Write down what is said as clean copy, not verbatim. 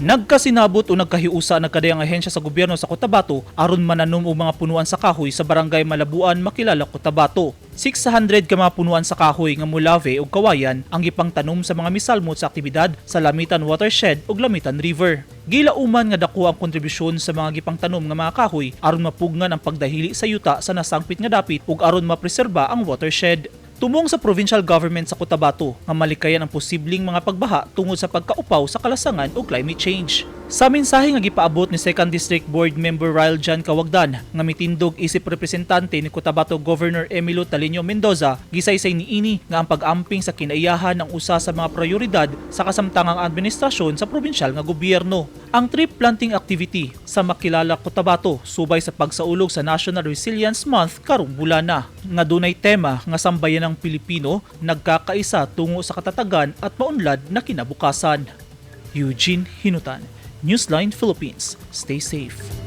Nagkasinabot o nagkahiusa nagkadayang ahensya sa gobyerno sa Cotabato aron mananom og mga punuan sa kahoy sa barangay Malabuan, Makilala, Cotabato. 600 ka mga punuan sa kahoy nga mulave ug kawayan ang gipangtanom sa mga misalmot sa aktibidad sa Lamitan Watershed ug Lamitan River. Gilauman nga dako ang kontribusyon sa mga gipangtanom nga mga kahoy aron mapugnan ang pagdahili sa yuta sa nasangpit nga dapit ug aron mapreserba ang watershed. Tumong sa provincial government sa Cotabato nga malikayan ang posibleng mga pagbaha tungod sa pagkaupaw sa kalasangan o climate change. Sa mensahe nga gipaabot ni 2nd District Board Member Ryle Jan Cawagdan nga mitindog isip representante ni Cotabato Governor Emilio Talino Mendoza, gisaysay niini nga ang pag-amping sa kinaiyahan ng usa sa mga prioridad sa kasamtangang administrasyon sa provincial nga gobyerno. Ang tree planting activity sa Makilala, Cotabato subay sa pagsaulog sa National Resilience Month karong bulana nga dunay tema nga sambayanang Pilipino nagkakaisa tungo sa katatagan at maunlad na kinabukasan. Eugene Hinutan, Newsline Philippines. Stay safe.